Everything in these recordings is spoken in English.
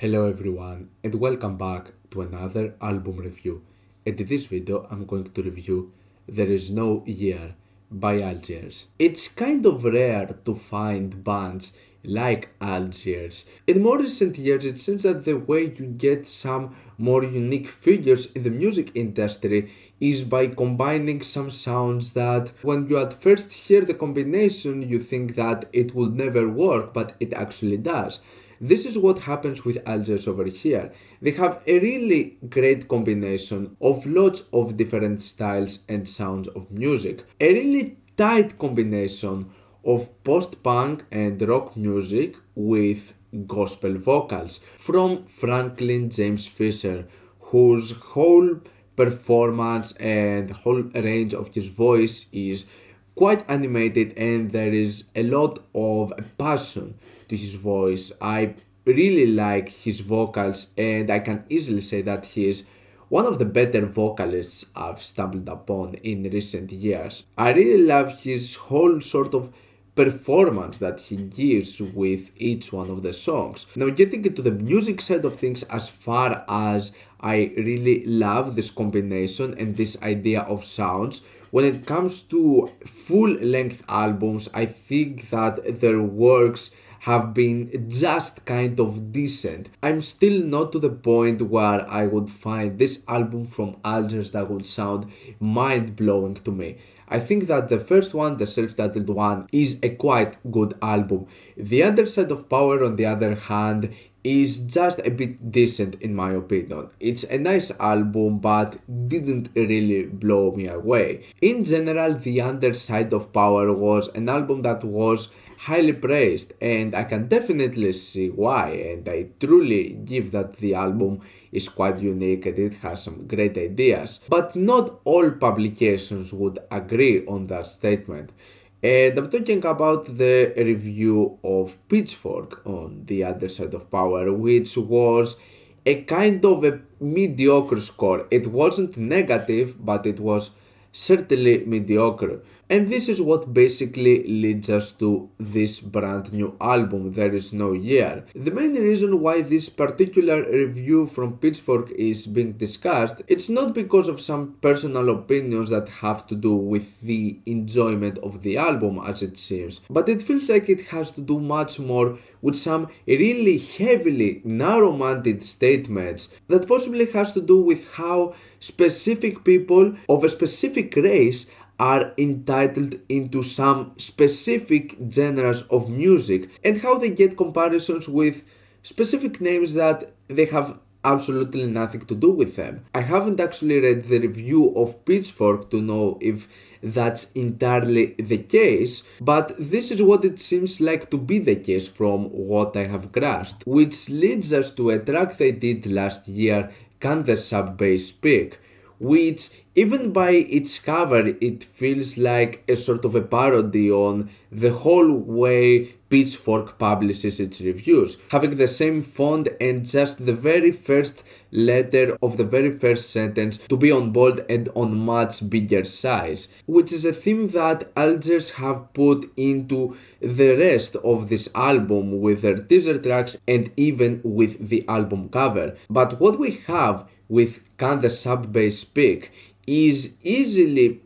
Hello everyone and welcome back to another album review. In this video I'm going to review There Is No Year by Algiers. It's kind of rare to find bands like Algiers. In more recent years it seems that the way you get some more unique figures in the music industry is by combining some sounds that when you at first hear the combination you think that it will never work, but it actually does. This is what happens with Algiers over here. They have a really great combination of lots of different styles and sounds of music. A really tight combination of post-punk and rock music with gospel vocals from Franklin James Fisher, whose whole performance and whole range of his voice is quite animated and there is a lot of passion to his voice. I really like his vocals and I can easily say that he is one of the better vocalists I've stumbled upon in recent years. I really love his whole sort of performance that he gives with each one of the songs. Now, getting into the music side of things, as far as I really love this combination and this idea of sounds, when it comes to full length albums, I think that their works have been just kind of decent. I'm still not to the point where I would find this album from Algiers that would sound mind-blowing to me. I think that the first one, the self-titled one, is a quite good album. The Other Side of Power, on the other hand, is just a bit decent in my opinion. It's a nice album but didn't really blow me away. In general, The Underside of Power was an album that was highly praised and I can definitely see why, and I truly give that the album is quite unique and it has some great ideas. But not all publications would agree on that statement. And I'm talking about the review of Pitchfork on The Other Side of Power, which was a kind of a mediocre score. It wasn't negative, but it was certainly mediocre. And this is what basically leads us to this brand new album, There Is No Year. The main reason why this particular review from Pitchfork is being discussed, it's not because of some personal opinions that have to do with the enjoyment of the album as it seems, but it feels like it has to do much more with some really heavily narrow-minded statements that possibly has to do with how specific people of a specific race are entitled into some specific genres of music and how they get comparisons with specific names that they have absolutely nothing to do with them. I haven't actually read the review of Pitchfork to know if that's entirely the case, but this is what it seems like to be the case from what I have grasped, which leads us to a track they did last year, Can the Sub-Bass Speak, which even by its cover it feels like a sort of a parody on the whole way Pitchfork publishes its reviews, having the same font and just the very first letter of the very first sentence to be on bold and on much bigger size, which is a theme that Algiers have put into the rest of this album with their teaser tracks and even with the album cover. But what we have with Can the Sub-Bass Speak is easily,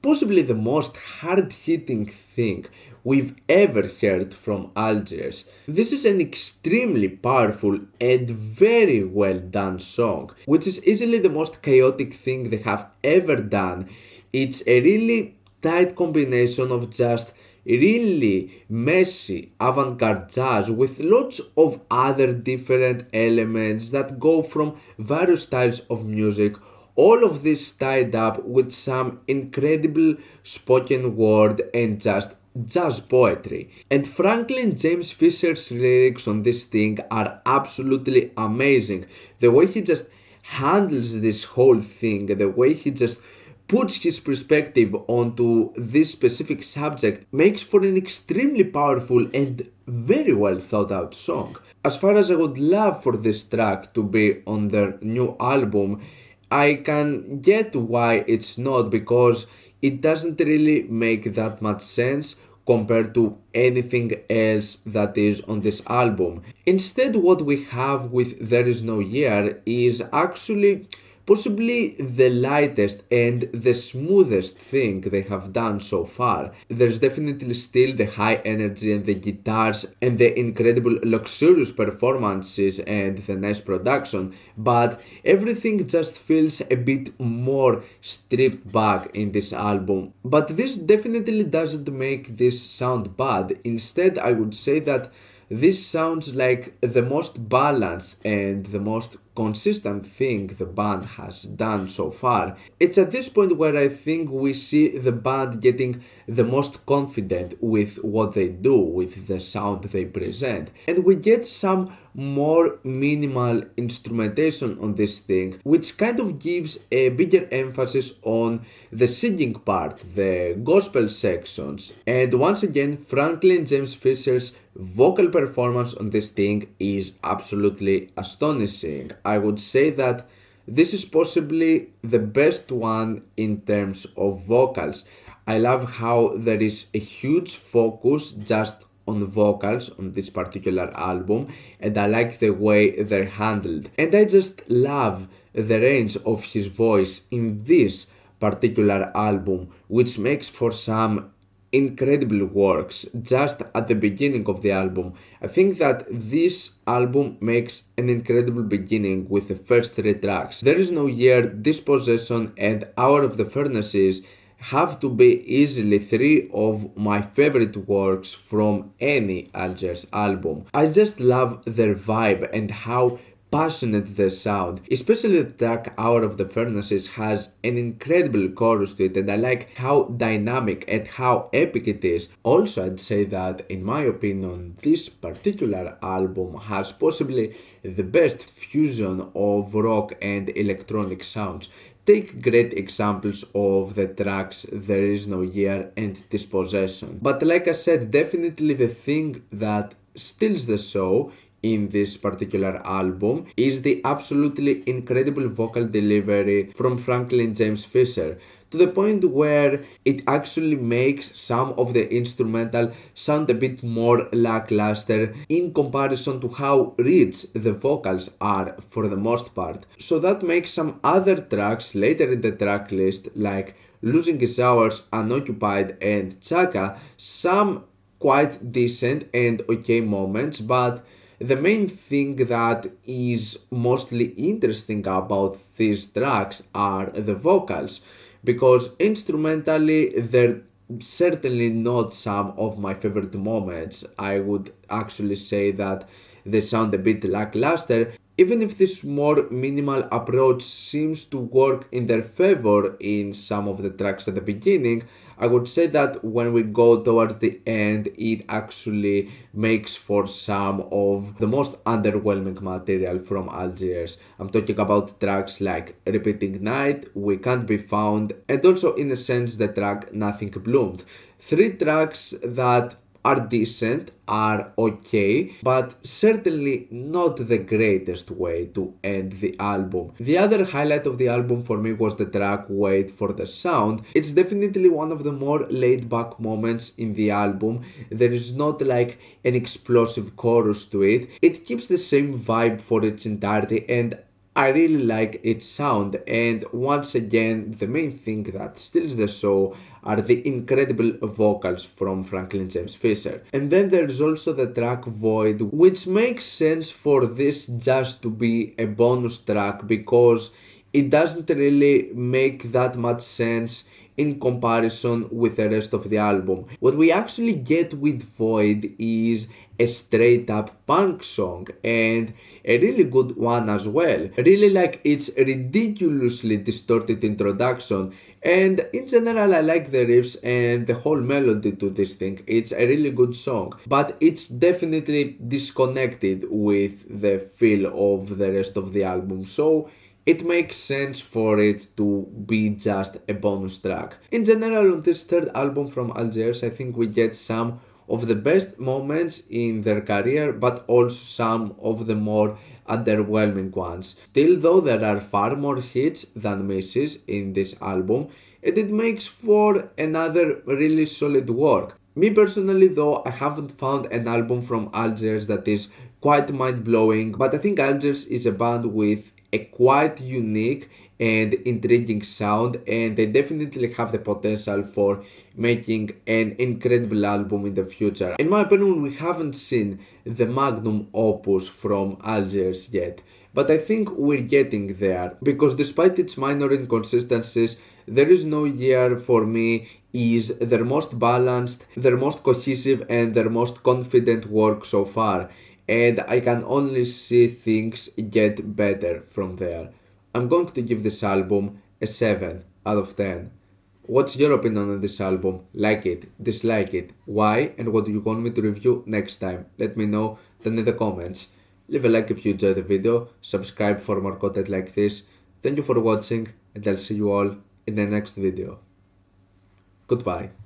possibly the most hard-hitting thing we've ever heard from Algiers. This is an extremely powerful and very well done song, which is easily the most chaotic thing they have ever done. It's a really tight combination of just really messy avant-garde jazz with lots of other different elements that go from various styles of music, all of this tied up with some incredible spoken word and just jazz poetry. And Franklin James Fisher's lyrics on this thing are absolutely amazing. The way he just handles this whole thing, the way he just puts his perspective onto this specific subject makes for an extremely powerful and very well thought out song. As far as I would love for this track to be on their new album, I can get why it's not, because it doesn't really make that much sense compared to anything else that is on this album. Instead, what we have with There Is No Year is actually possibly the lightest and the smoothest thing they have done so far. There's definitely still the high energy and the guitars and the incredible luxurious performances and the nice production, but everything just feels a bit more stripped back in this album. But this definitely doesn't make this sound bad. Instead, I would say that this sounds like the most balanced and the most consistent thing the band has done so far. It's at this point where I think we see the band getting the most confident with what they do, with the sound they present. And we get some more minimal instrumentation on this thing, which kind of gives a bigger emphasis on the singing part, the gospel sections. And once again, Franklin James Fisher's vocal performance on this thing is absolutely astonishing. I would say that this is possibly the best one in terms of vocals. I love how there is a huge focus just on vocals on this particular album, and I like the way they're handled. And I just love the range of his voice in this particular album, which makes for some incredible works just at the beginning of the album. I think that this album makes an incredible beginning with the first three tracks. There Is No Year, Dispossession and Hour of the Furnaces have to be easily three of my favorite works from any Algiers album. I just love their vibe and how passionate they sound. Especially the track Hour of the Furnaces has an incredible chorus to it, and I like how dynamic and how epic it is. Also, I'd say that in my opinion this particular album has possibly the best fusion of rock and electronic sounds. Take great examples of the tracks There Is No Year and Dispossession. But like I said, definitely the thing that steals the show in this particular album is the absolutely incredible vocal delivery from Franklin James Fisher, to the point where it actually makes some of the instrumental sound a bit more lackluster in comparison to how rich the vocals are for the most part. So that makes some other tracks later in the track list, like Losing His Hours, Unoccupied and Chaka, some quite decent and okay moments, but the main thing that is mostly interesting about these tracks are the vocals, because instrumentally they're certainly not some of my favorite moments. I would actually say that they sound a bit lackluster, even if this more minimal approach seems to work in their favor in some of the tracks at the beginning. I would say that when we go towards the end, it actually makes for some of the most underwhelming material from Algiers. I'm talking about tracks like Repeating Night, We Can't Be Found, and also in a sense the track Nothing Bloomed. Three tracks that are decent, are okay, but certainly not the greatest way to end the album. The other highlight of the album for me was the track Wait for the Sound. It's definitely one of the more laid back moments in the album. There is not like an explosive chorus to it. It keeps the same vibe for its entirety, and I really like its sound. And once again, the main thing that steals the show are the incredible vocals from Franklin James Fisher. And then there's also the track Void, which makes sense for this just to be a bonus track, because it doesn't really make that much sense in comparison with the rest of the album. What we actually get with Void is a straight up punk song, and a really good one as well. Really like its ridiculously distorted introduction, and in general I like the riffs and the whole melody to this thing. It's a really good song, but it's definitely disconnected with the feel of the rest of the album, so it makes sense for it to be just a bonus track. In general, on this third album from Algiers, I think we get some of the best moments in their career, but also some of the more underwhelming ones. Still though, there are far more hits than misses in this album, and it makes for another really solid work. Me personally though, I haven't found an album from Algiers that is quite mind-blowing, but I think Algiers is a band with a quite unique and intriguing sound, and they definitely have the potential for making an incredible album in the future. In my opinion, we haven't seen the magnum opus from Algiers yet, but I think we're getting there because despite its minor inconsistencies, There Is No Year for me is their most balanced, their most cohesive, and their most confident work so far, and I can only see things get better from there. I'm going to give this album a 7 out of 10. What's your opinion on this album? Like it, dislike it, why, and what do you want me to review next time? Let me know down in the comments. Leave a like if you enjoyed the video, subscribe for more content like this. Thank you for watching, and I'll see you all in the next video. Goodbye.